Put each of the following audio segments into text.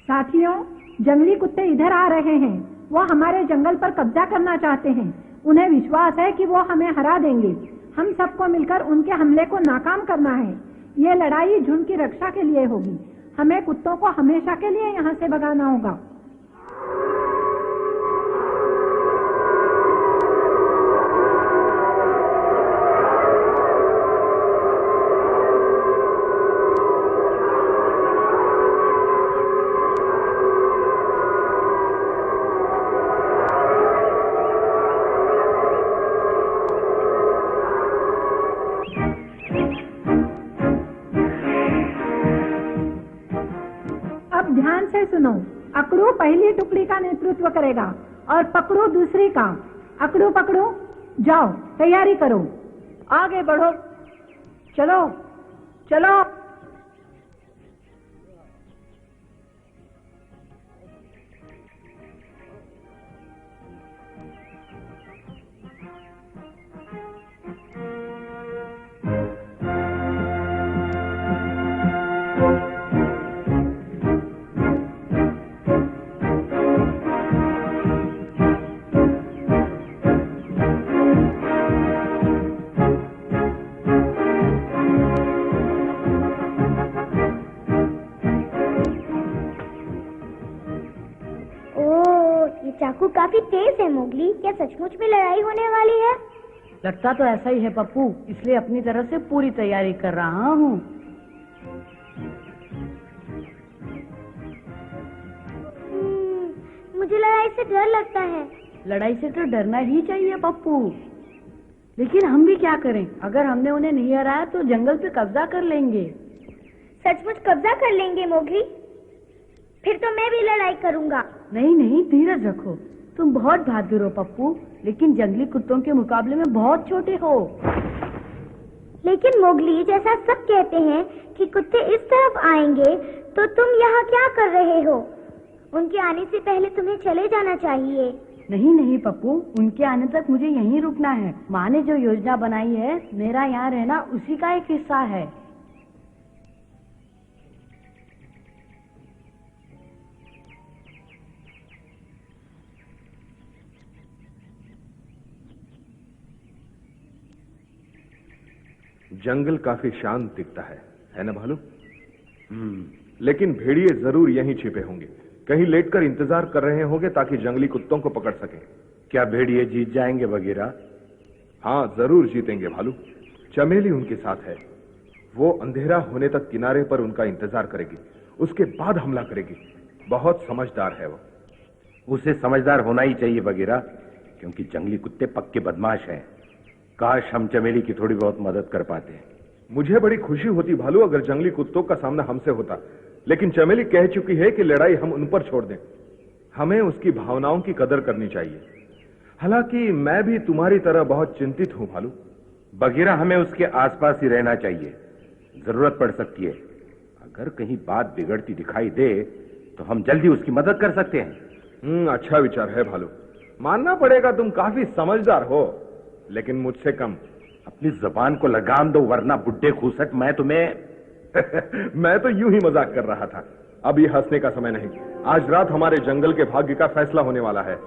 साथियों, जंगली कुत्ते इधर आ रहे हैं। वो हमारे जंगल पर कब्जा करना चाहते हैं। उन्हें विश्वास है कि वो हमें हरा देंगे। हम सबको मिलकर उनके हमले को नाकाम करना है। ये लड़ाई झुंड की रक्षा के लिए होगी। हमें कुत्तों को हमेशा के लिए यहाँ से भगाना होगा। ध्यान से सुनो। अकड़ू पहली टुकड़ी का नेतृत्व करेगा और पकड़ू दूसरी का। अकड़ू पकड़ू, जाओ तैयारी करो, आगे बढ़ो, चलो चलो। चाकू काफी तेज है मोगली। क्या सचमुच में लड़ाई होने वाली है? लगता तो ऐसा ही है पप्पू, इसलिए अपनी तरफ से पूरी तैयारी कर रहा हूँ। मुझे लड़ाई से डर लगता है। लड़ाई से तो डरना ही चाहिए पप्पू, लेकिन हम भी क्या करें? अगर हमने उन्हें नहीं हराया तो जंगल पे कब्जा कर लेंगे। सचमुच कब्जा कर लेंगे मोगली? फिर तो मैं भी लड़ाई करूंगा। नहीं नहीं, धीरज रखो। तुम बहुत बहादुर हो पप्पू, लेकिन जंगली कुत्तों के मुकाबले में बहुत छोटे हो। लेकिन मोगली, जैसा सब कहते हैं कि कुत्ते इस तरफ आएंगे, तो तुम यहाँ क्या कर रहे हो? उनके आने से पहले तुम्हें चले जाना चाहिए। नहीं नहीं पप्पू, उनके आने तक मुझे यहीं रुकना है। माँ ने जो योजना बनाई है, मेरा यहाँ रहना उसी का एक हिस्सा है। जंगल काफी शांत दिखता है ना भालू? लेकिन भेड़िए जरूर यहीं छिपे होंगे, कहीं लेटकर इंतजार कर रहे होंगे ताकि जंगली कुत्तों को पकड़ सकें। क्या भेड़िए जीत जाएंगे वगैरह? हाँ, जरूर जीतेंगे भालू। चमेली उनके साथ है। वो अंधेरा होने तक किनारे पर उनका इंतजार करेगी, उसके बाद हमला करेगी। बहुत समझदार है वो। उसे समझदार होना ही चाहिए वगैरह, क्योंकि जंगली कुत्ते पक्के बदमाश हैं। काश हम चमेली की थोड़ी बहुत मदद कर पाते। मुझे बड़ी खुशी होती भालू अगर जंगली कुत्तों का सामना हमसे होता, लेकिन चमेली कह चुकी है कि लड़ाई हम उन पर छोड़ दें। हमें उसकी भावनाओं की कदर करनी चाहिए। हालांकि मैं भी तुम्हारी तरह बहुत चिंतित हूं भालू। बगीरा, हमें उसके आसपास ही रहना चाहिए। जरूरत पड़ सकती है। अगर कहीं बात बिगड़ती दिखाई दे तो हम जल्दी उसकी मदद कर सकते हैं। अच्छा विचार है भालू। मानना पड़ेगा तुम काफी समझदार हो, लेकिन मुझसे कम। अपनी जबान को लगाम दो, वरना बुड्ढे खूसट मैं तुम्हें मैं तो यूं ही मजाक कर रहा था। अब ये हंसने का समय नहीं। आज रात हमारे जंगल के भाग्य का फैसला होने वाला है।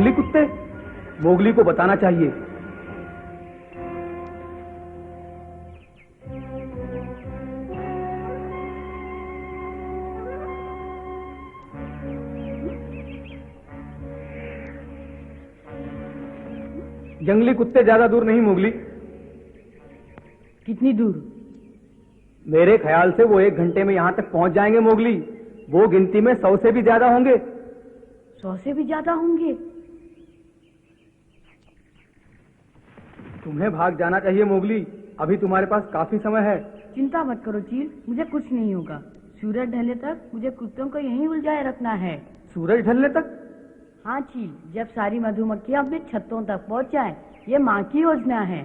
जंगली कुत्ते? मोगली को बताना चाहिए। जंगली कुत्ते ज्यादा दूर नहीं मोगली। कितनी दूर? मेरे ख्याल से वो 1 घंटे में यहां तक पहुंच जाएंगे मोगली। वो गिनती में 100 से भी ज्यादा होंगे। 100 से भी ज्यादा होंगे? तुम्हें भाग जाना चाहिए मोगली, अभी तुम्हारे पास काफी समय है। चिंता मत करो चील, मुझे कुछ नहीं होगा। सूरज ढलने तक मुझे कुत्तों को यहीं उलझाए रखना है। सूरज ढलने तक? हाँ चील, जब सारी मधुमक्खियां अपने छत्तों तक पहुंच जाएं, ये माँ की योजना है।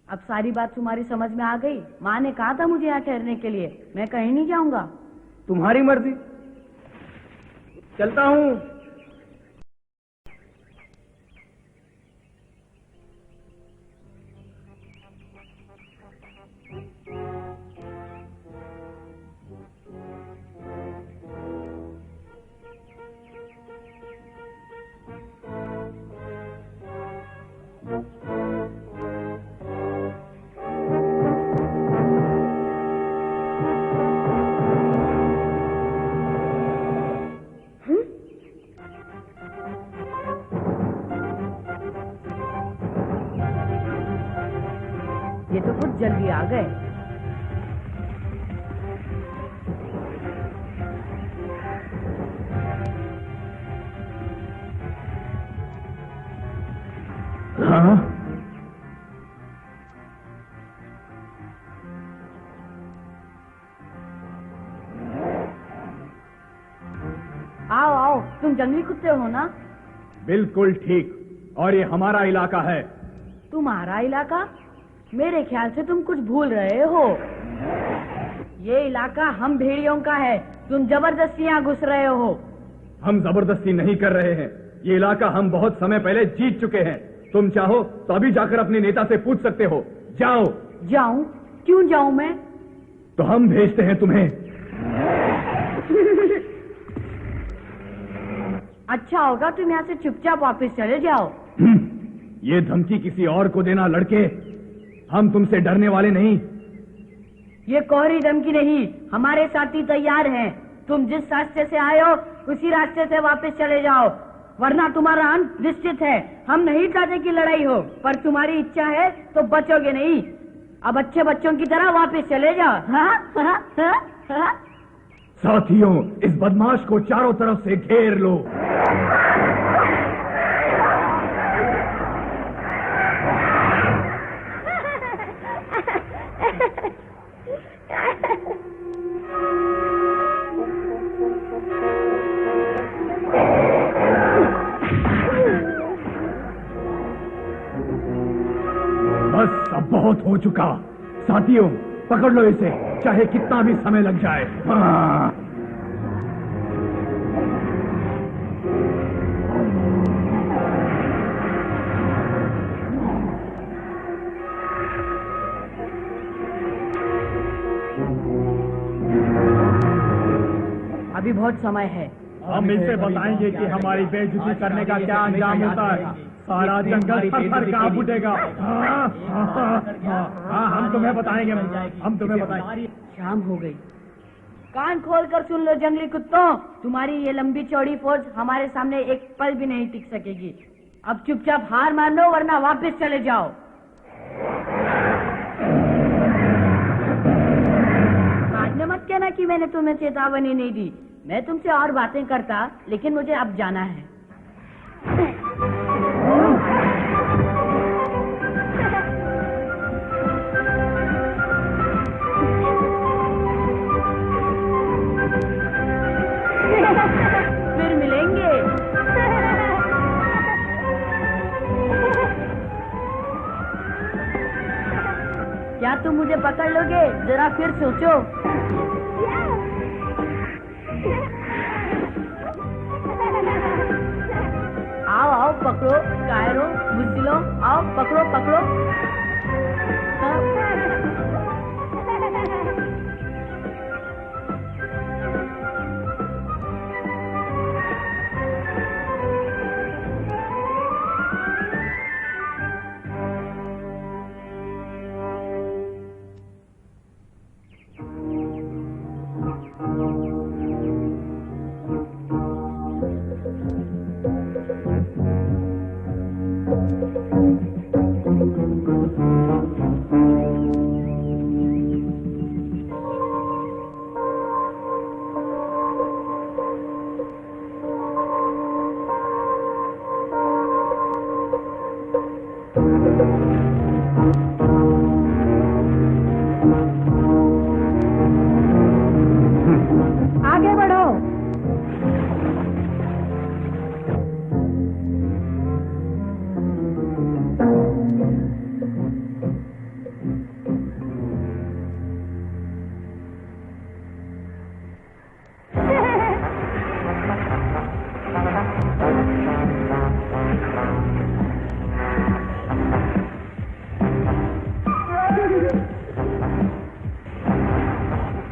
अब सारी बात तुम्हारी समझ में आ गई। माँ ने कहा था मुझे यहाँ ठहरने के लिए, मैं कहीं नहीं जाऊंगा। तुम्हारी मर्जी, चलता हूँ। ये तो कुछ जल्दी आ गए। हाँ? आओ आओ, तुम जंगली कुत्ते हो ना? बिल्कुल ठीक, और ये हमारा इलाका है। तुम्हारा इलाका? मेरे ख्याल से तुम कुछ भूल रहे हो। ये इलाका हम भेड़ियों का है, तुम जबरदस्ती यहाँ घुस रहे हो। हम जबरदस्ती नहीं कर रहे हैं, ये इलाका हम बहुत समय पहले जीत चुके हैं। तुम चाहो तो अभी जाकर अपने नेता से पूछ सकते हो। जाओ। जाऊं? क्यों जाऊं मैं? तो हम भेजते हैं तुम्हें। अच्छा होगा तुम यहाँ से चुपचाप वापस चले जाओ। ये धमकी किसी और को देना लड़के, हम तुमसे डरने वाले नहीं। ये कोहरी धमकी नहीं, हमारे साथी तैयार हैं। तुम जिस रास्ते से आए हो उसी रास्ते से वापस चले जाओ, वरना तुम्हारा अंत निश्चित है। हम नहीं चाहते कि लड़ाई हो, पर तुम्हारी इच्छा है तो बचोगे नहीं। अब अच्छे बच्चों की तरह वापस चले जाओ। साथियों, इस बदमाश को चारों तरफ से घेर लो। बस अब बहुत हो चुका। साथियों, पकड़ लो इसे, चाहे कितना भी समय लग जाए। हाँ। अभी बहुत समय है। हम इसे बताएंगे कि हमारी बेइज्जती करने का क्या अंजाम होता है। सारा जंगल थर-थर कांप उठेगा। हाँ, हम तुम्हें बताएंगे, हम तुम्हें बताएंगे। शाम हो गई। कान खोल कर सुन लो जंगली कुत्तों, तुम्हारी ये लंबी चौड़ी फौज हमारे सामने एक पल भी नहीं टिक सकेगी। अब चुपचाप हार मान लो, वरना वापस चले जाओ। बाद में मत कहना कि मैंने तुम्हें चेतावनी नहीं दी। मैं तुमसे और बातें करता, लेकिन मुझे अब जाना है। फिर मिलेंगे। क्या तुम मुझे पकड़ लोगे? जरा फिर सोचो। आओ आओ, पकड़ो कायरो, बुझलो, आओ पकड़ो पकड़ो।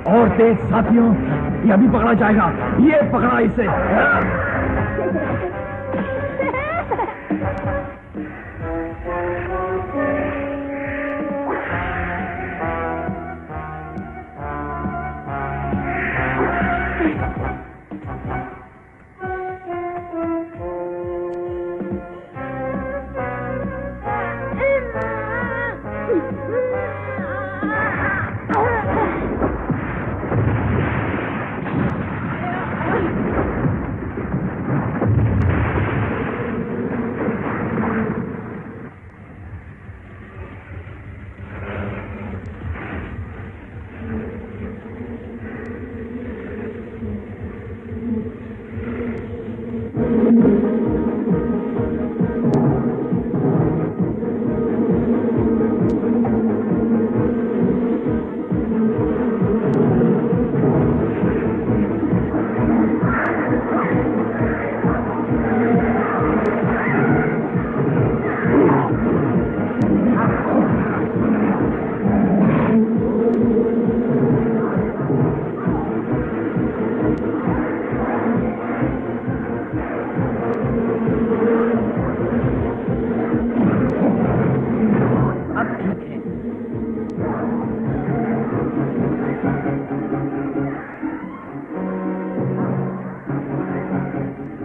और तेज साथियों, ये अभी पकड़ा जाएगा। ये पकड़ा इसे।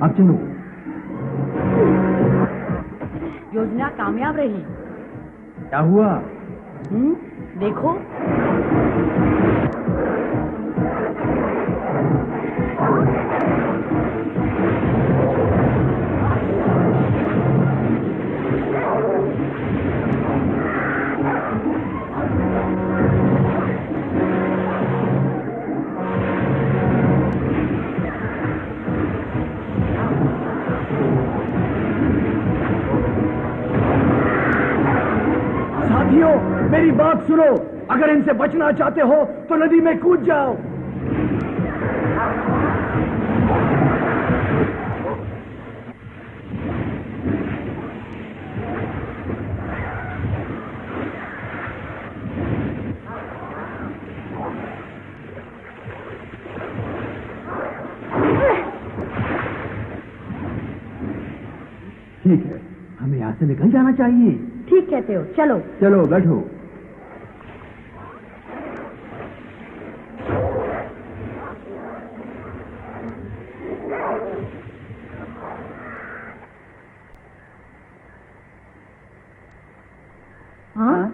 अब चलो। योजना कामयाब रही। क्या हुआ? देखो। साथियों, मेरी बात सुनो। अगर इनसे बचना चाहते हो तो नदी में कूद जाओ। ठीक है, हमें यहाँ से निकल जाना चाहिए। ठीक कहते हो, चलो। चलो बैठो। हाँ?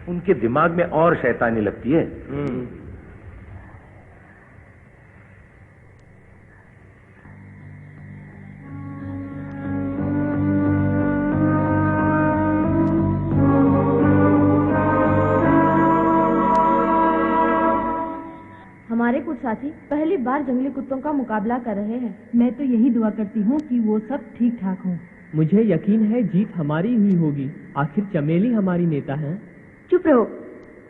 उनके दिमाग में और शैतानी लगती है। हमारे कुछ साथी पहली बार जंगली कुत्तों का मुकाबला कर रहे हैं। मैं तो यही दुआ करती हूँ कि वो सब ठीक ठाक हों। मुझे यकीन है जीत हमारी ही होगी, आखिर चमेली हमारी नेता है। चुप रहो,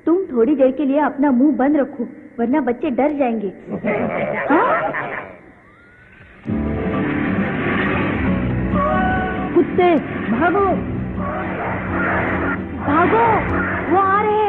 तुम थोड़ी देर के लिए अपना मुंह बंद रखो, वरना बच्चे डर जाएंगे। कुत्ते भागो भागो, वो आ रहे हैं।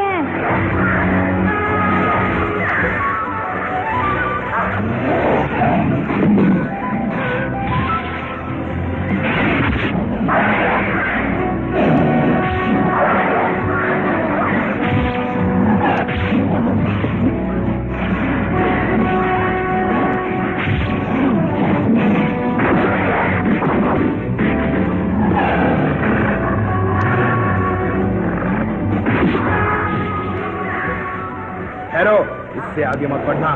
ठहरो, इससे आगे मत बढ़ना।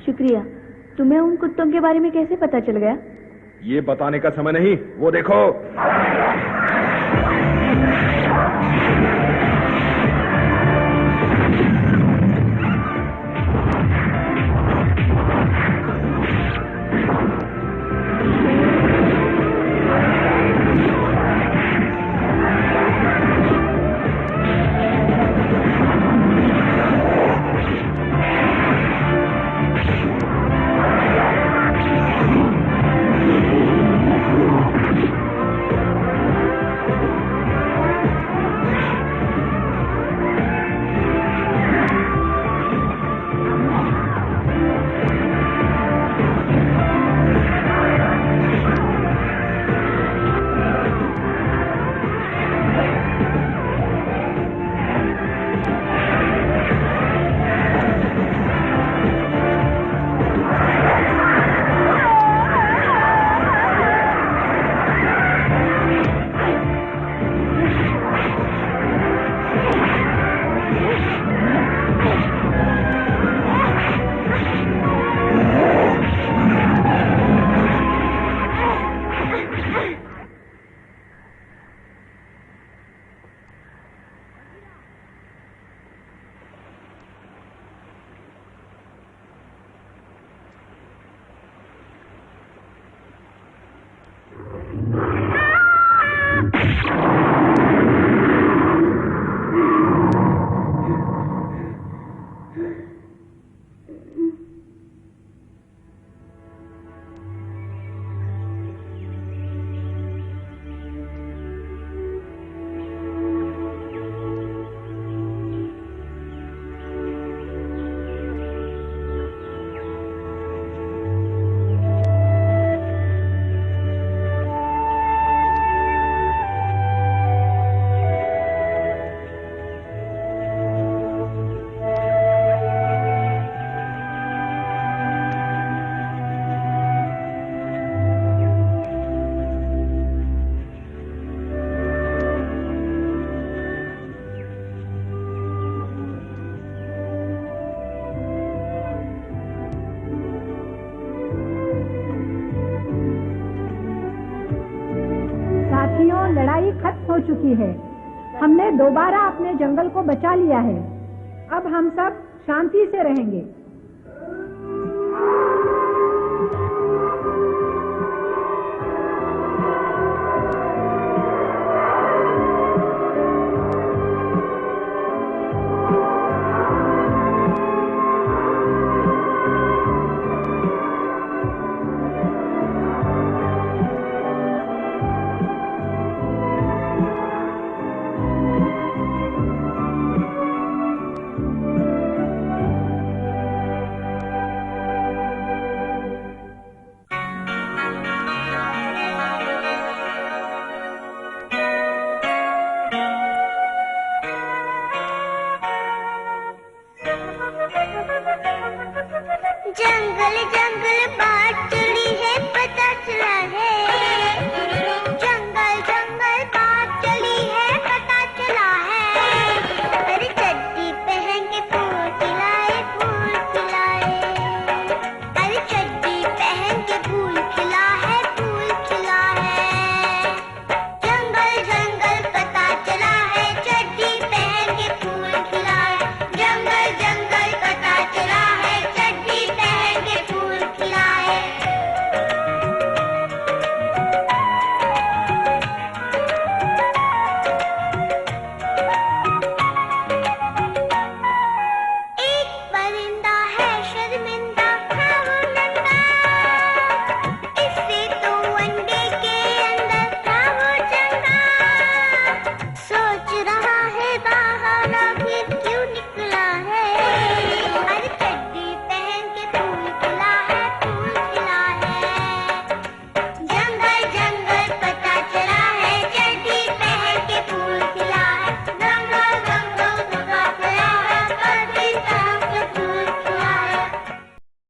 शुक्रिया। तुम्हें उन कुत्तों के बारे में कैसे पता चल गया? ये बताने का समय नहीं, वो देखो। लड़ाई खत्म हो चुकी है। हमने दोबारा अपने जंगल को बचा लिया है। अब हम सब शांति से रहेंगे।